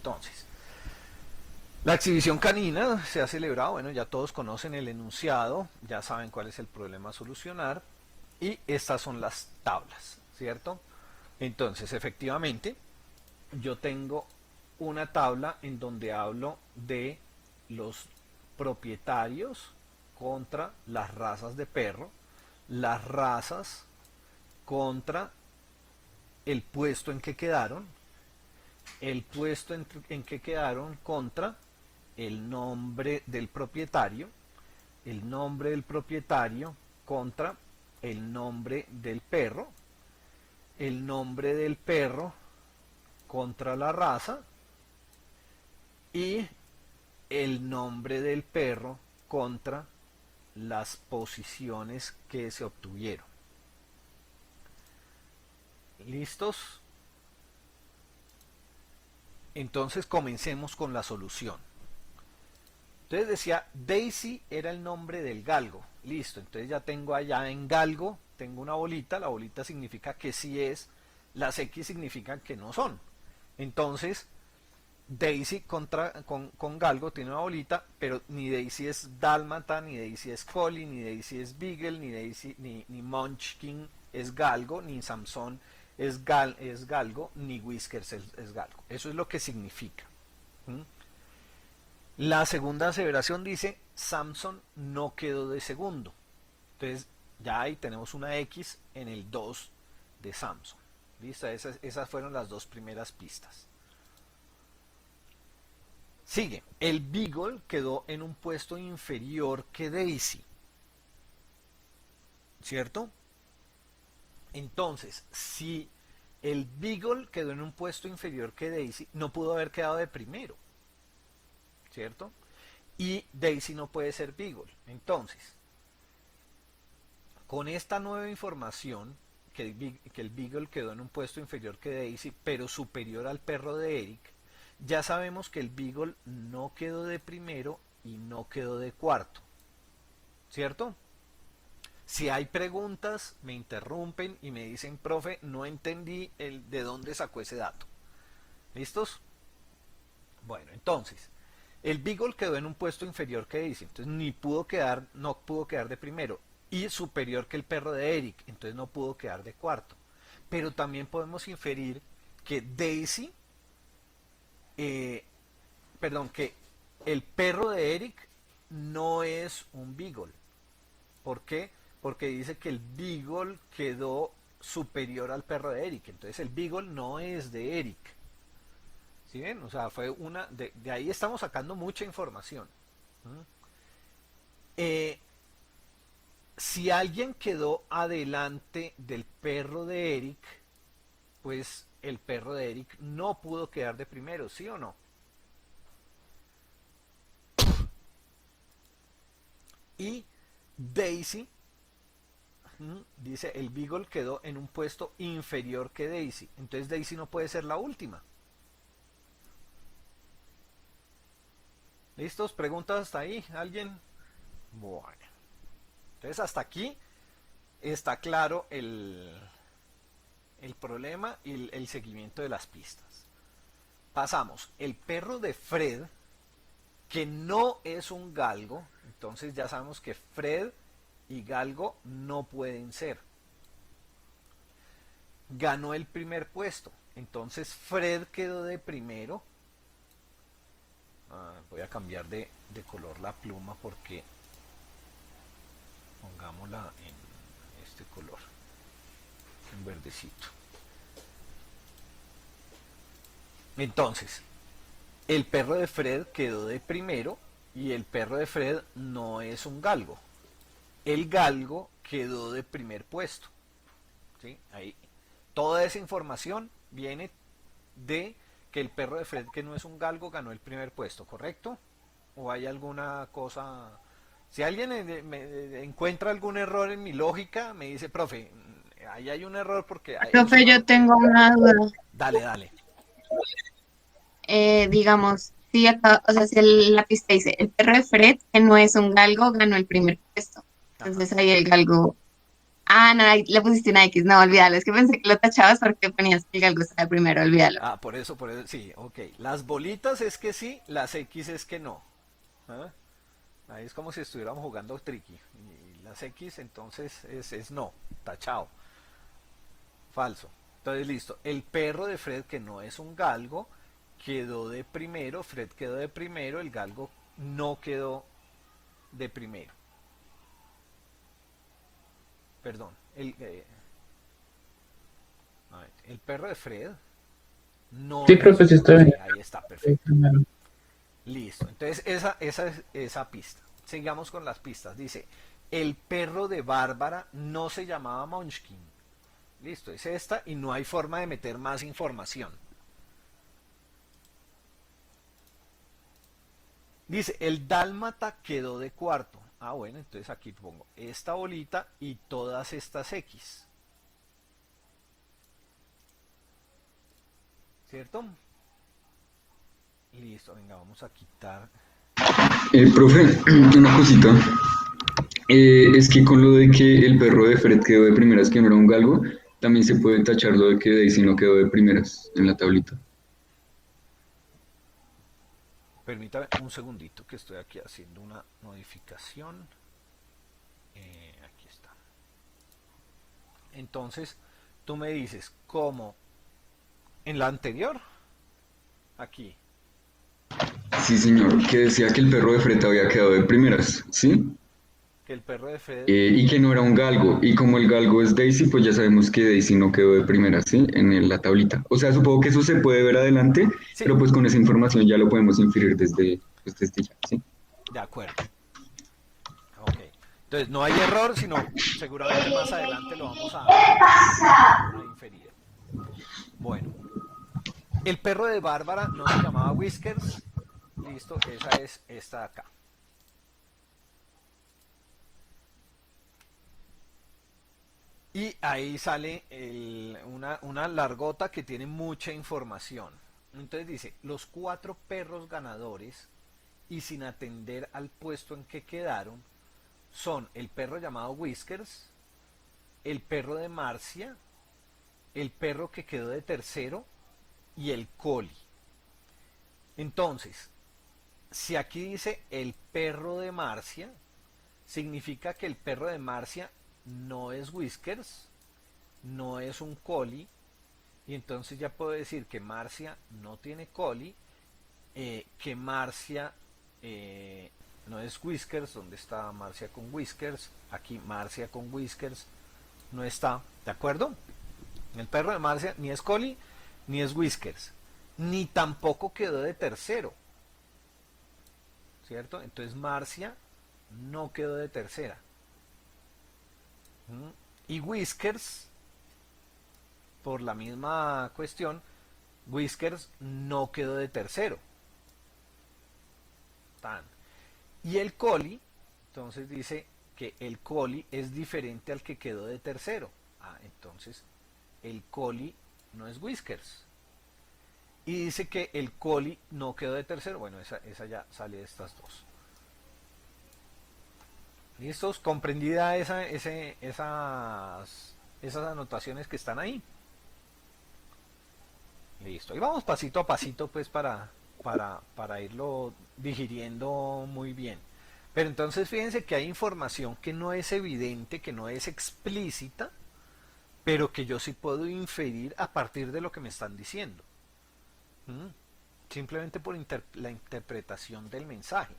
Entonces, la exhibición canina se ha celebrado, bueno, ya todos conocen el enunciado, ya saben cuál es el problema a solucionar, y estas son las tablas, ¿cierto? Entonces, efectivamente, yo tengo una tabla en donde hablo de los propietarios contra las razas de perro, las razas contra el puesto en que quedaron, el puesto en que quedaron contra el nombre del propietario, el nombre del propietario contra el nombre del perro, el nombre del perro contra la raza y el nombre del perro contra las posiciones que se obtuvieron. ¿Listos? Entonces comencemos con la solución. Entonces decía, Daisy era el nombre del galgo. Listo, entonces ya tengo allá en galgo, tengo una bolita, la bolita significa que sí es, las X significan que no son. Entonces, Daisy con galgo tiene una bolita, pero ni Daisy es dálmata, ni Daisy es collie, ni Daisy es beagle, ni Daisy, ni Munchkin es galgo, ni Samson es galgo, ni Whiskers es galgo. Eso es lo que significa. ¿Mm? La segunda aseveración dice, Samson no quedó de segundo. Entonces, ya ahí tenemos una X en el 2 de Samson. ¿Listo? Esas fueron las dos primeras pistas. Sigue, el Beagle quedó en un puesto inferior que Daisy. ¿Cierto? Entonces, si el Beagle quedó en un puesto inferior que Daisy, no pudo haber quedado de primero. ¿Cierto? Y Daisy no puede ser Beagle. Entonces, con esta nueva información, que el Beagle quedó en un puesto inferior que Daisy, pero superior al perro de Eric, ya sabemos que el Beagle no quedó de primero y no quedó de cuarto. ¿Cierto? Si hay preguntas, me interrumpen y me dicen, profe, no entendí de dónde sacó ese dato. ¿Listos? Bueno, entonces, el Beagle quedó en un puesto inferior que Daisy, entonces no pudo quedar de primero, y superior que el perro de Eric, entonces no pudo quedar de cuarto. Pero también podemos inferir que Daisy, que el perro de Eric no es un Beagle. ¿Por qué? Porque dice que el Beagle quedó superior al perro de Eric, entonces el Beagle no es de Eric. ¿Sí ven? O sea, fue una. De ahí estamos sacando mucha información. Si alguien quedó adelante del perro de Eric, pues el perro de Eric no pudo quedar de primero, ¿sí o no? Y Daisy, dice, el Beagle quedó en un puesto inferior que Daisy. Entonces Daisy no puede ser la última. ¿Listos? ¿Preguntas hasta ahí? ¿Alguien? Bueno. Entonces hasta aquí está claro el problema y el seguimiento de las pistas. Pasamos. El perro de Fred, que no es un galgo, entonces ya sabemos que Fred y galgo no pueden ser. Ganó el primer puesto, entonces Fred quedó de primero. Voy a cambiar de color la pluma porque pongámosla en este color, en verdecito. Entonces, el perro de Fred quedó de primero y el perro de Fred no es un galgo. El galgo quedó de primer puesto. ¿Sí? Ahí. Toda esa información viene de que el perro de Fred, que no es un galgo, ganó el primer puesto, ¿correcto? ¿O hay alguna cosa? Si alguien me encuentra algún error en mi lógica, me dice, profe, ahí hay un error porque eso Profe, no. yo tengo una duda. Dale, dale. Digamos, si acá, o sea, si la pista dice, el perro de Fred, que no es un galgo, ganó el primer puesto. Ajá. Entonces ahí el galgo, Ah, no, ahí le pusiste una X, no, olvídalo, es que pensé que lo tachabas porque ponías que el galgo estaba primero, olvídalo. Ah, por eso, sí, ok. Las bolitas es que sí, las X es que no. ¿Ah? Ahí es como si estuviéramos jugando tricky. Y las X entonces es no, tachado, falso. Entonces listo, el perro de Fred, que no es un galgo, quedó de primero, Fred quedó de primero, el galgo no quedó de primero. Perdón, a ver, el perro de Fred no Sí, es profe, un... sí está Sí, bien. ahí está, Sí, perfecto. primero. Listo, entonces esa es esa pista. Sigamos con las pistas. Dice, el perro de Bárbara no se llamaba Munchkin. Listo, es esta y no hay forma de meter más información. Dice, el dálmata quedó de cuarto. Ah, bueno, entonces aquí pongo esta bolita y todas estas X. ¿Cierto? Listo, venga, vamos a quitar. Profe, una cosita. Es que con lo de que el perro de Fred quedó de primeras, que no era un galgo, también se puede tachar lo de que Daisy no quedó de primeras en la tablita. Permítame un segundito que estoy aquí haciendo una modificación. Aquí está. Entonces, tú me dices, ¿cómo? En la anterior, aquí. Sí, señor, que decía que el perro de Fred había quedado de primeras, ¿sí? Que el perro de Fred. Y que no era un galgo. Y como el galgo es Daisy, pues ya sabemos que Daisy no quedó de primeras, ¿sí? La tablita. O sea, supongo que eso se puede ver adelante, Sí, pero pues con esa información ya lo podemos inferir desde, pues, desde ya, ¿sí? de acuerdo. Ok. Entonces, no hay error, sino seguramente más adelante lo vamos a inferir. Bueno, el perro de Bárbara no se llamaba Whiskers. Listo, esa es esta de acá. Y ahí sale una largota que tiene mucha información. Entonces dice, los 4 perros ganadores y sin atender al puesto en que quedaron son el perro llamado Whiskers, el perro de Marcia, el perro que quedó de tercero y el Collie. Entonces, si aquí dice el perro de Marcia, significa que el perro de Marcia no es Whiskers, no es un Collie, y entonces ya puedo decir que Marcia no tiene Collie, que Marcia no es Whiskers, ¿dónde está Marcia con Whiskers? Aquí Marcia con Whiskers no está, ¿de acuerdo? El perro de Marcia ni es Collie ni es Whiskers, ni tampoco quedó de tercero, ¿cierto? Entonces Marcia no quedó de tercera. Y Whiskers, por la misma cuestión, Whiskers no quedó de tercero. Tan. Y el Collie, entonces dice que el Collie es diferente al que quedó de tercero. Ah, entonces el Collie no es Whiskers. Y dice que el Collie no quedó de tercero. Bueno, esa ya sale de estas dos. ¿Listos? ¿Comprendida esas anotaciones que están ahí? Listo. Y vamos pasito a pasito pues para irlo digiriendo muy bien. Pero entonces fíjense que hay información que no es evidente, que no es explícita, pero que yo sí puedo inferir a partir de lo que me están diciendo. ¿Mm? Simplemente por la interpretación del mensaje,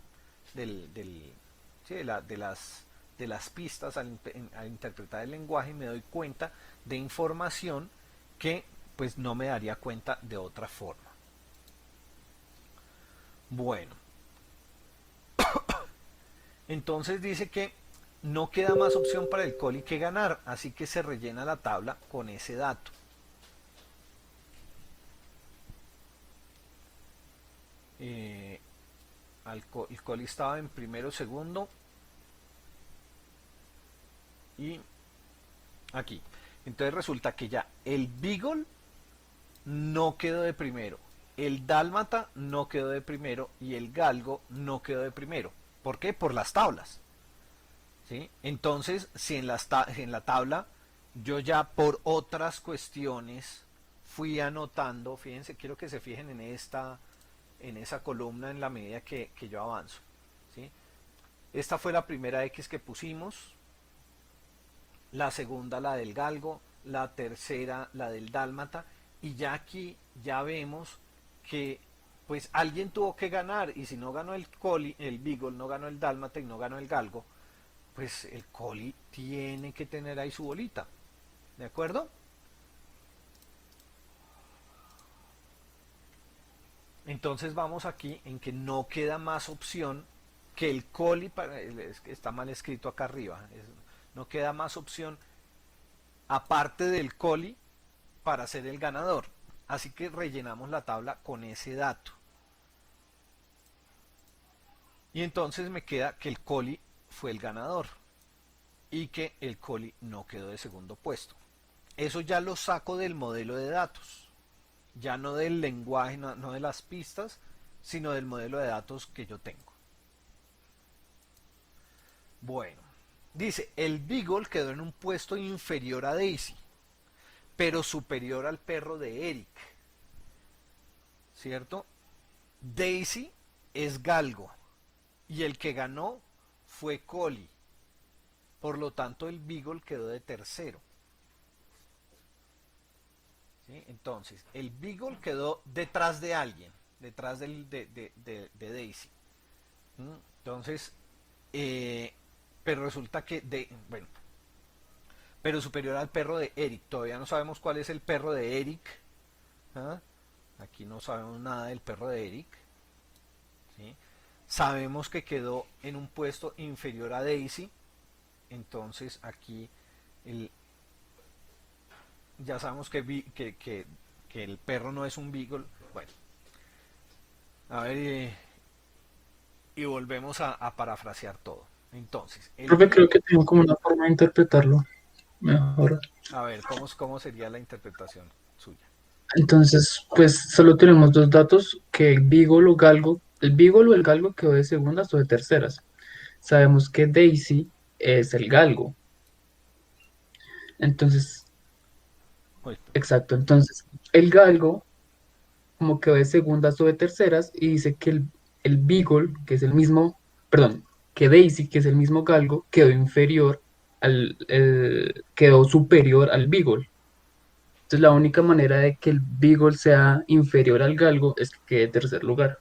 sí, de las pistas al interpretar el lenguaje me doy cuenta de información que pues no me daría cuenta de otra forma. Bueno, entonces dice que no queda más opción para el Collie que ganar, así que se rellena la tabla con ese dato. Eh, el Collie estaba en primero, segundo y aquí. Entonces resulta que ya el Beagle no quedó de primero, el Dálmata no quedó de primero y el Galgo no quedó de primero. ¿Por qué? Por las tablas. ¿sí? Entonces, si en la tabla yo ya por otras cuestiones fui anotando, fíjense, quiero que se fijen en esa columna en la medida que yo avanzo, ¿sí? Esta fue la primera X que pusimos, la segunda la del galgo, la tercera la del dálmata, y ya aquí ya vemos que pues alguien tuvo que ganar, y si no ganó el coli, el beagle, no ganó el dálmata y no ganó el galgo, pues el coli tiene que tener ahí su bolita, ¿de acuerdo? Entonces vamos aquí en que no queda más opción que el coli, está mal escrito acá arriba, no queda más opción aparte del coli para ser el ganador. Así que rellenamos la tabla con ese dato. Y entonces me queda que el coli fue el ganador y que el coli no quedó de segundo puesto. Eso ya lo saco del modelo de datos, ya no del lenguaje, no de las pistas, sino del modelo de datos que yo tengo. Bueno, dice, el beagle quedó en un puesto inferior a Daisy, pero superior al perro de Eric, ¿cierto? Daisy es galgo y el que ganó fue Collie. Por lo tanto, el beagle quedó de tercero. ¿Sí? Entonces, el beagle quedó detrás de alguien, detrás de Daisy. ¿Mm? Entonces, pero resulta que, bueno, pero superior al perro de Eric. Todavía no sabemos cuál es el perro de Eric. ¿Ah? Aquí no sabemos nada del perro de Eric. ¿Sí? Sabemos que quedó en un puesto inferior a Daisy. Entonces aquí ya sabemos que el perro no es un beagle. Bueno, a ver, y volvemos a parafrasear todo. Entonces, Profe, creo que tengo como una forma de interpretarlo mejor. a ver, ¿cómo sería la interpretación suya? Entonces, pues solo tenemos dos datos, que el Beagle o el Galgo quedó de segundas o de terceras. Sabemos que Daisy es el Galgo. Entonces, Pues, exacto, entonces el Galgo como quedó de segundas o de terceras y dice que el Beagle, que es el mismo, perdón, que Daisy, que es el mismo Galgo, quedó superior al Beagle. Entonces la única manera de que el Beagle sea inferior al Galgo es que quede en tercer lugar.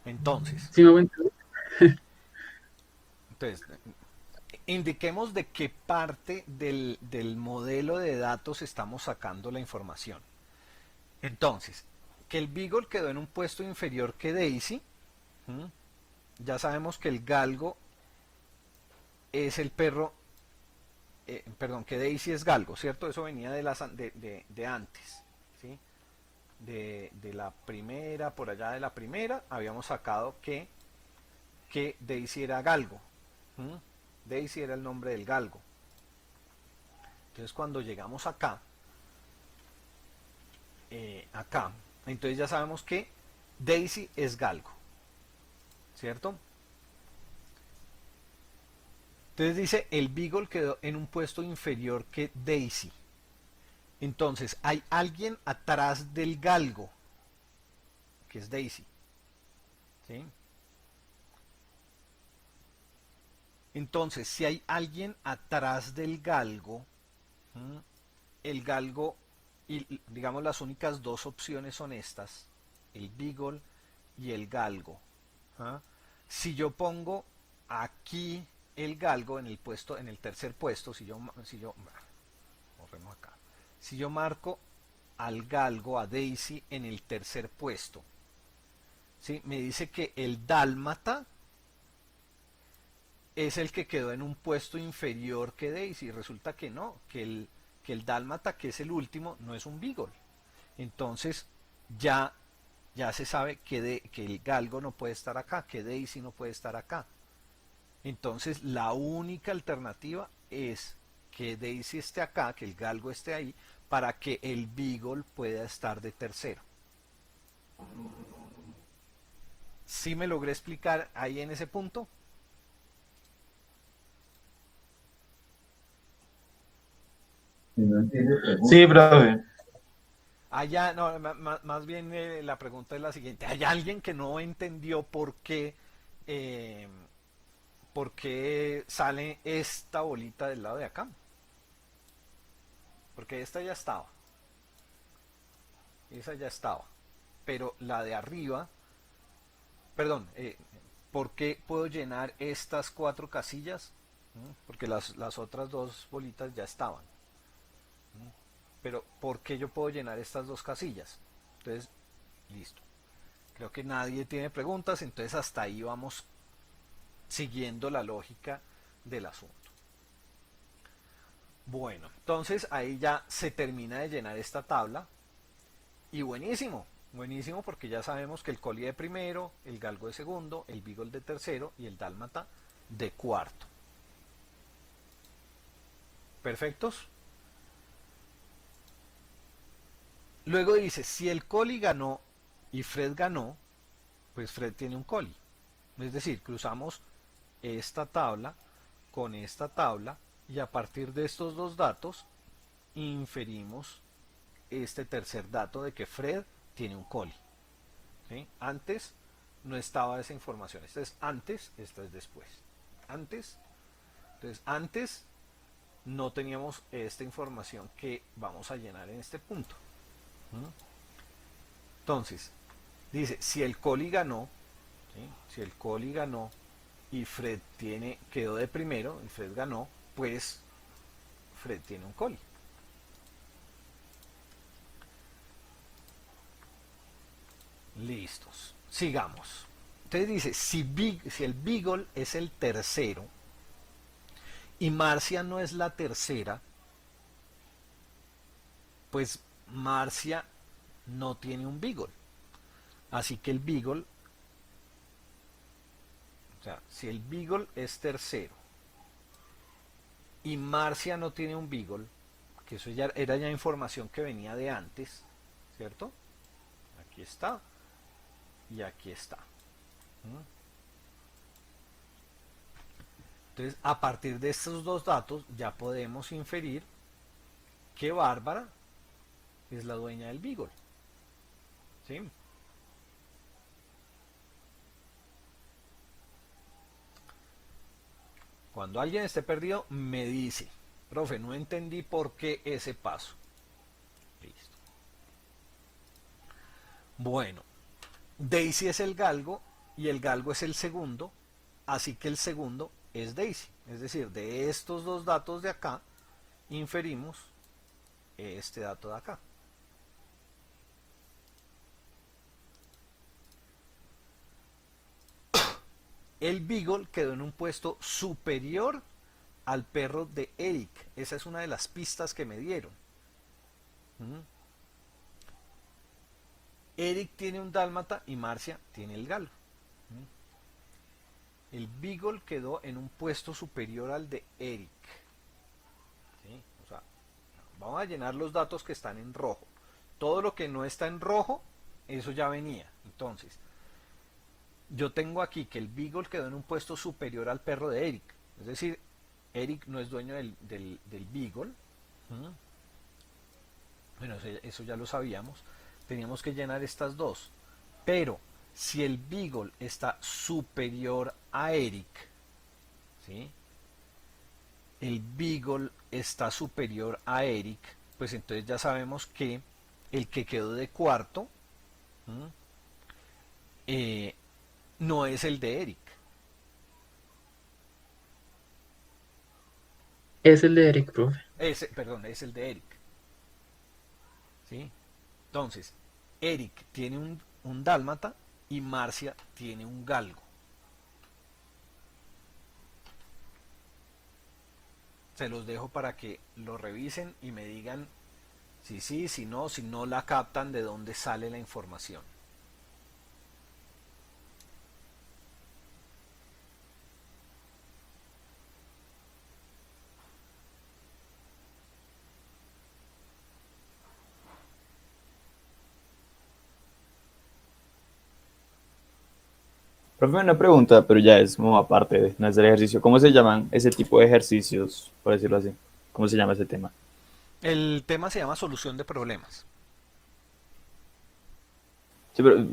entonces, ¿Sí me voy a entender? entonces, indiquemos de qué parte del modelo de datos estamos sacando la información. Entonces, que el beagle quedó en un puesto inferior que Daisy. ¿Mm? Ya sabemos que el galgo es el perro, perdón, que Daisy es galgo, ¿cierto? Eso venía de antes, ¿sí? De la primera, por allá de la primera, habíamos sacado que Daisy era galgo. ¿Mm? Daisy era el nombre del galgo. Entonces cuando llegamos acá, entonces ya sabemos que Daisy es galgo, ¿cierto? Entonces dice, el beagle quedó en un puesto inferior que Daisy. Entonces hay alguien atrás del galgo, que es Daisy, ¿sí? Entonces, si hay alguien atrás del galgo, el galgo, y digamos las únicas dos opciones son estas, el beagle y el galgo. ¿Ah? Si yo pongo aquí el galgo en el puesto, en el tercer puesto, borremos acá. Si yo marco al galgo, a Daisy, en el tercer puesto, ¿sí? Me dice que el dálmata es el que quedó en un puesto inferior que Daisy. Resulta que no, que el dálmata, que es el último, no es un beagle. Entonces ya se sabe que el galgo no puede estar acá, que Daisy no puede estar acá. Entonces la única alternativa es que Daisy esté acá, que el galgo esté ahí, para que el beagle pueda estar de tercero. ¿Sí me logré explicar ahí en ese punto? Sí, profe. Allá, no, más bien la pregunta es la siguiente. ¿Hay alguien que no entendió eh, por qué sale esta bolita del lado de acá? Porque esta ya estaba. Esa ya estaba. Pero la de arriba, perdón, ¿por qué puedo llenar estas 4 casillas? Porque las otras 2 bolitas ya estaban. Pero ¿por qué yo puedo llenar estas 2 casillas? Entonces, listo. Creo que nadie tiene preguntas, entonces hasta ahí vamos siguiendo la lógica del asunto. Bueno, entonces ahí ya se termina de llenar esta tabla y buenísimo, buenísimo porque ya sabemos que el coli de primero, el galgo de segundo, el beagle de tercero y el dálmata de cuarto. ¿Perfectos? Luego dice, si el coli ganó y Fred ganó, pues Fred tiene un coli. Es decir, cruzamos esta tabla con esta tabla y a partir de estos 2 datos inferimos este tercer dato de que Fred tiene un coli. ¿Sí? Antes no estaba esa información. Esta es antes, esta es después. Antes, entonces antes no teníamos esta información que vamos a llenar en este punto. Entonces, dice, si el coli ganó, ¿sí? Si el coli ganó y Fred quedó de primero, y Fred ganó, pues Fred tiene un coli. Listos. Sigamos. Entonces dice, si el beagle es el tercero y Marcia no es la tercera, pues Marcia no tiene un beagle. Así que el beagle, o sea, si el beagle es tercero y Marcia no tiene un beagle, que eso ya era ya información que venía de antes, ¿cierto? Aquí está y aquí está. Entonces, a partir de estos 2 datos ya podemos inferir que Bárbara es la dueña del beagle. ¿Sí? Cuando alguien esté perdido, me dice, profe, no entendí por qué ese paso. Listo. Bueno, Daisy es el galgo y el galgo es el segundo, así que el segundo es Daisy. Es decir, de estos 2 datos de acá, inferimos este dato de acá. El beagle quedó en un puesto superior al perro de Eric. Esa es una de las pistas que me dieron. Eric tiene un dálmata y Marcia tiene el galgo. El beagle quedó en un puesto superior al de Eric. ¿Sí? O sea, vamos a llenar los datos que están en rojo. Todo lo que no está en rojo, eso ya venía. Entonces, yo tengo aquí que el beagle quedó en un puesto superior al perro de Eric. Es decir, Eric no es dueño del beagle. Bueno, eso ya lo sabíamos. Teníamos que llenar estas 2. Pero si el beagle está superior a Eric, ¿sí? El beagle está superior a Eric, pues entonces ya sabemos que el que quedó de cuarto no es el de Eric. Es el de Eric, profe. Perdón, es el de Eric. ¿Sí? Entonces, Eric tiene un dálmata y Marcia tiene un galgo. Se los dejo para que lo revisen y me digan si sí, si no la captan, de dónde sale la información. Profe, una pregunta, pero ya es como aparte de no es del ejercicio. ¿Cómo se llaman ese tipo de ejercicios, por decirlo así? ¿Cómo se llama ese tema? El tema se llama solución de problemas. Sí, pero,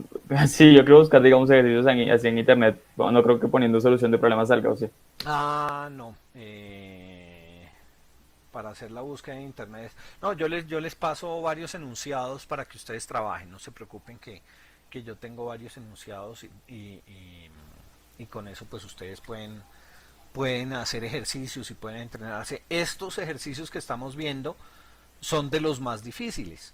sí, yo quiero buscar, digamos, ejercicios así en internet. Bueno, no creo que poniendo solución de problemas salga, o sí. Ah, no. Para hacer la búsqueda en internet. No, yo les paso varios enunciados para que ustedes trabajen. No se preocupen que yo tengo varios enunciados y con eso pues ustedes pueden hacer ejercicios y pueden entrenarse. Estos ejercicios que estamos viendo son de los más difíciles.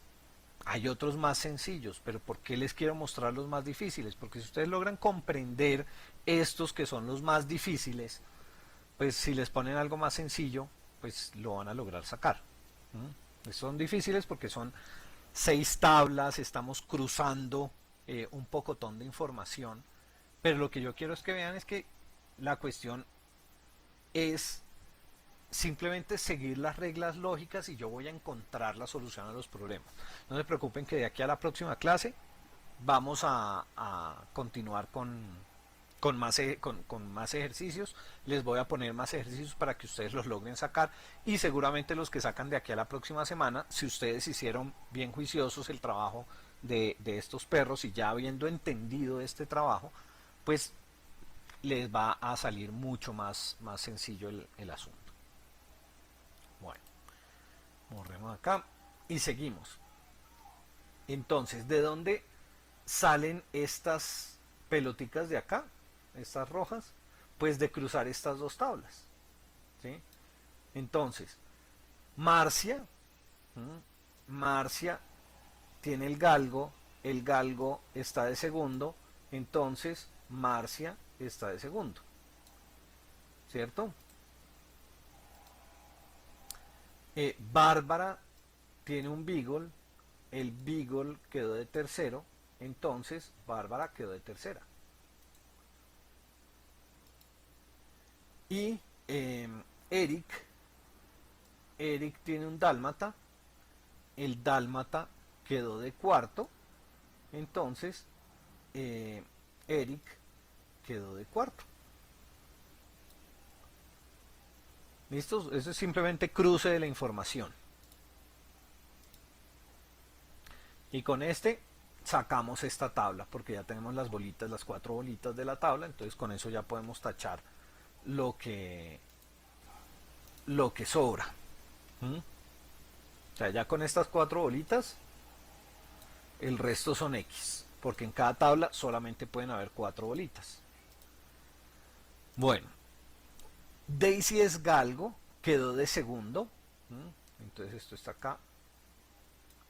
Hay otros más sencillos, pero ¿por qué les quiero mostrar los más difíciles? Porque si ustedes logran comprender estos que son los más difíciles, pues si les ponen algo más sencillo, pues lo van a lograr sacar. ¿Mm? Son difíciles porque son 6 tablas, estamos cruzando un pocotón de información, pero lo que yo quiero es que vean es que la cuestión es simplemente seguir las reglas lógicas y yo voy a encontrar la solución a los problemas. No se preocupen que de aquí a la próxima clase vamos a continuar con más ejercicios. Les voy a poner más ejercicios para que ustedes los logren sacar y seguramente los que sacan de aquí a la próxima semana, si ustedes hicieron bien juiciosos el trabajo de estos perros y ya habiendo entendido este trabajo, pues les va a salir mucho más sencillo el asunto. Bueno, borremos acá y seguimos. Entonces, ¿de dónde salen estas peloticas de acá? Estas rojas, pues de cruzar estas dos tablas. ¿Sí? Entonces, Marcia, Marcia tiene el galgo está de segundo, entonces Marcia está de segundo. ¿Cierto? Bárbara tiene un beagle, el beagle quedó de tercero, entonces Bárbara quedó de tercera. Y Eric, Eric tiene un dálmata, el dálmata quedó de cuarto, entonces Eric quedó de cuarto. ¿Listo? Eso es simplemente cruce de la información. Y con este sacamos esta tabla, porque ya tenemos las bolitas, las 4 bolitas de la tabla, entonces con eso ya podemos tachar lo que, lo que sobra. ¿Mm? O sea, ya con estas 4 bolitas, el resto son X, porque en cada tabla solamente pueden haber 4 bolitas. Bueno, Daisy es galgo, quedó de segundo. Entonces esto está acá.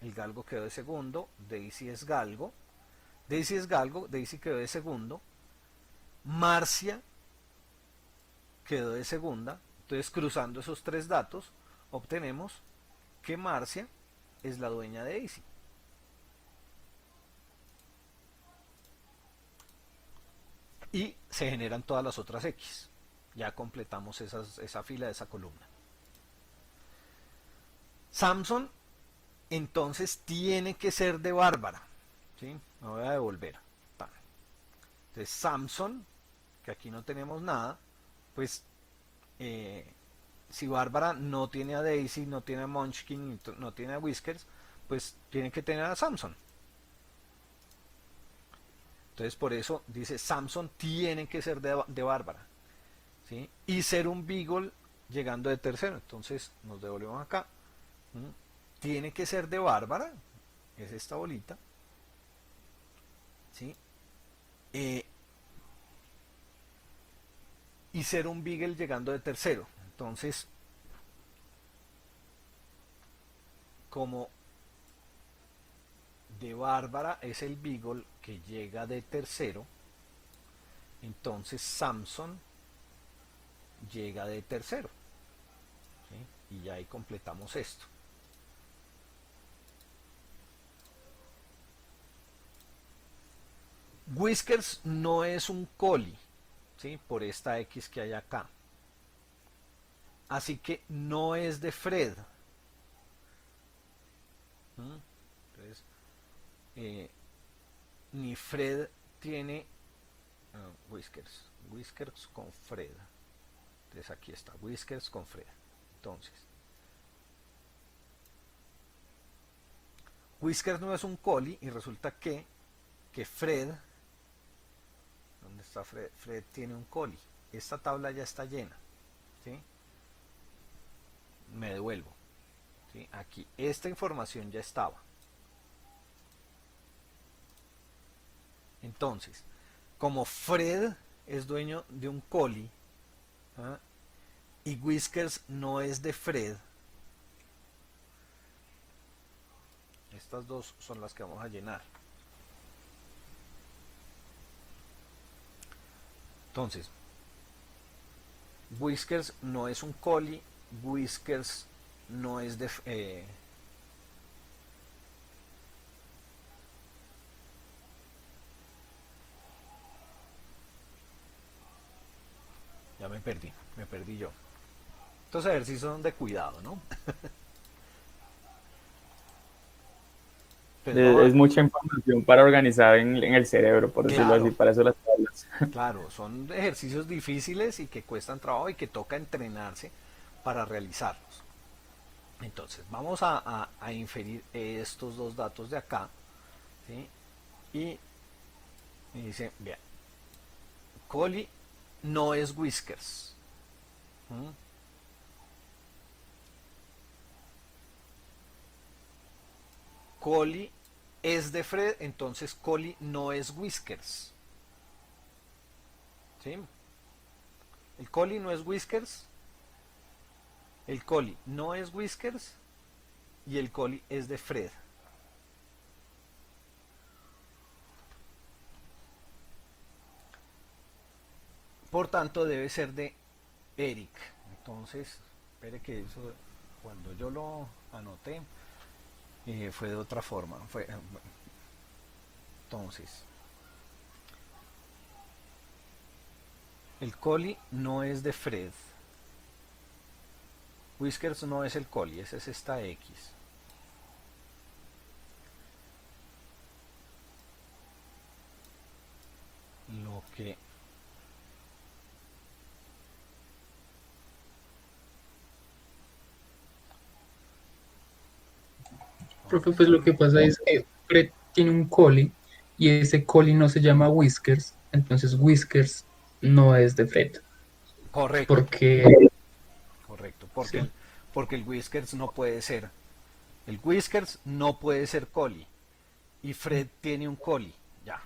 El galgo quedó de segundo. Daisy es galgo. Daisy es galgo. Daisy quedó de segundo. Marcia quedó de segunda. Entonces cruzando esos 3 datos obtenemos que Marcia es la dueña de Daisy. Y se generan todas las otras X. Ya completamos esa fila, esa columna. Samson entonces tiene que ser de Bárbara. ¿Sí? Me voy a devolver. Entonces Samson, que aquí no tenemos nada, pues si Bárbara no tiene a Daisy, no tiene a Munchkin, no tiene a Whiskers, pues tiene que tener a Samson. Entonces por eso dice Samson tiene que ser de Bárbara. ¿Sí? Y ser un beagle llegando de tercero. Entonces nos devolvemos acá. Tiene que ser de Bárbara. Es esta bolita. ¿Sí? Y ser un beagle llegando de tercero. Entonces, como de Bárbara es el beagle que llega de tercero, entonces Samson llega de tercero. ¿Sí? Y ya ahí completamos esto. Whiskers no es un collie, ¿sí? Por esta X que hay acá. Así que no es de Fred. Entonces, ni Fred tiene Whiskers. Whiskers con Fred. Entonces aquí está, Whiskers con Fred. Entonces, Whiskers no es un collie y resulta que Fred, ¿dónde está Fred? Fred tiene un collie. Esta tabla ya está llena, ¿sí? Me devuelvo, ¿sí? Aquí, esta información ya estaba. Entonces, como Fred es dueño de un collie, ¿ah? Y Whiskers no es de Fred, estas dos son las que vamos a llenar. Entonces, Whiskers no es un collie, Whiskers no es de... ya me perdí yo. Estos ejercicios son de cuidado, ¿no? Pues no, Es mucha información para organizar en el cerebro, por decirlo claro, así, para eso las tablas. claro, son ejercicios difíciles y que cuestan trabajo y que toca entrenarse para realizarlos. Entonces, vamos a inferir estos dos datos de acá, ¿sí? Y dice, bien, collie no es Whiskers. ¿Mm? Collie es de Fred, entonces Collie no es Whiskers. ¿Sí? El Collie no es Whiskers, el Collie no es Whiskers y el Collie es de Fred. Por tanto, debe ser de Eric. Entonces, espere que eso, cuando yo lo anoté, fue de otra forma. Entonces, el Collie no es de Fred. Whiskers no es el Collie, esa es esta X. Lo que Profe, pues lo que pasa es que Fred tiene un collie y ese collie no se llama Whiskers, entonces Whiskers no es de Fred, correcto, porque correcto, sí, porque el Whiskers no puede ser. El Whiskers no puede ser Collie. Y Fred tiene un Collie. Ya,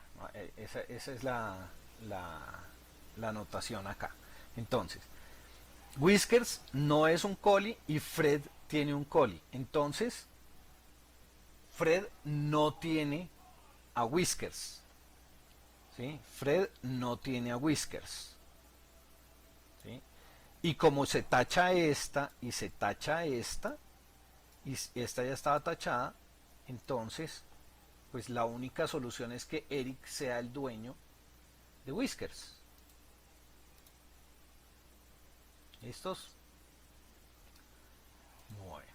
esa es la anotación acá. Entonces, Whiskers no es un Collie y Fred tiene un Collie. Entonces, Fred no tiene a Whiskers. ¿Sí? Fred no tiene a Whiskers. ¿Sí? Y como se tacha esta y se tacha esta, y esta ya estaba tachada, entonces pues la única solución es que Eric sea el dueño de Whiskers. ¿Listos? Bueno.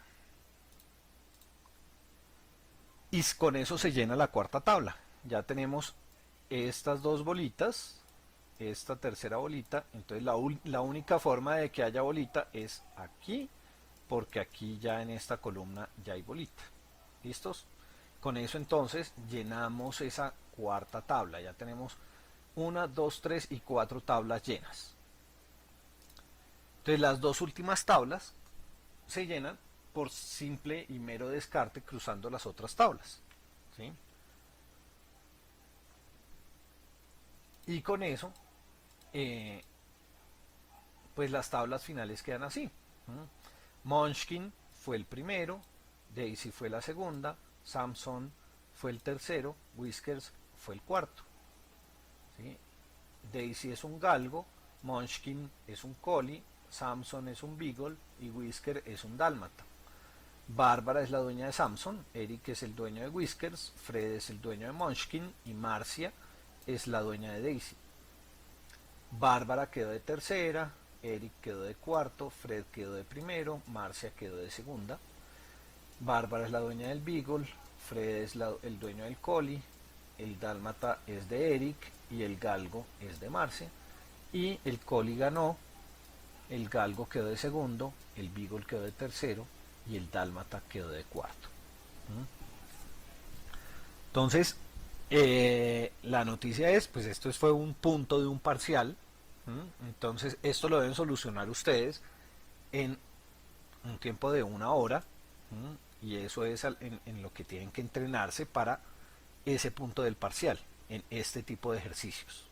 Y con eso se llena la cuarta tabla. Ya tenemos estas dos bolitas, esta tercera bolita, entonces la única forma de que haya bolita es aquí, porque aquí ya en esta columna ya hay bolita. ¿Listos? Con eso entonces llenamos esa cuarta tabla. Ya tenemos 1, 2, 3 y 4 tablas llenas. Entonces las dos últimas tablas se llenan por simple y mero descarte cruzando las otras tablas. ¿Sí? Y con eso, pues las tablas finales quedan así. Munchkin fue el primero, Daisy fue la segunda, Samson fue el tercero, Whiskers fue el cuarto. ¿Sí? Daisy es un galgo, Munchkin es un collie, Samson es un beagle y Whisker es un dálmata. Bárbara es la dueña de Samson, Eric es el dueño de Whiskers, Fred es el dueño de Munchkin y Marcia es la dueña de Daisy. Bárbara quedó de tercera, Eric quedó de cuarto, Fred quedó de primero, Marcia quedó de segunda. Bárbara es la dueña del beagle, Fred es el dueño del collie, el dálmata es de Eric y el galgo es de Marce, y el Collie ganó, el galgo quedó de segundo, el Beagle quedó de tercero y el dálmata quedó de cuarto. Entonces, la noticia es, pues esto fue un punto de un parcial. Entonces esto lo deben solucionar ustedes en un tiempo de 1 hora, y eso es en lo que tienen que entrenarse para ese punto del parcial, en este tipo de ejercicios.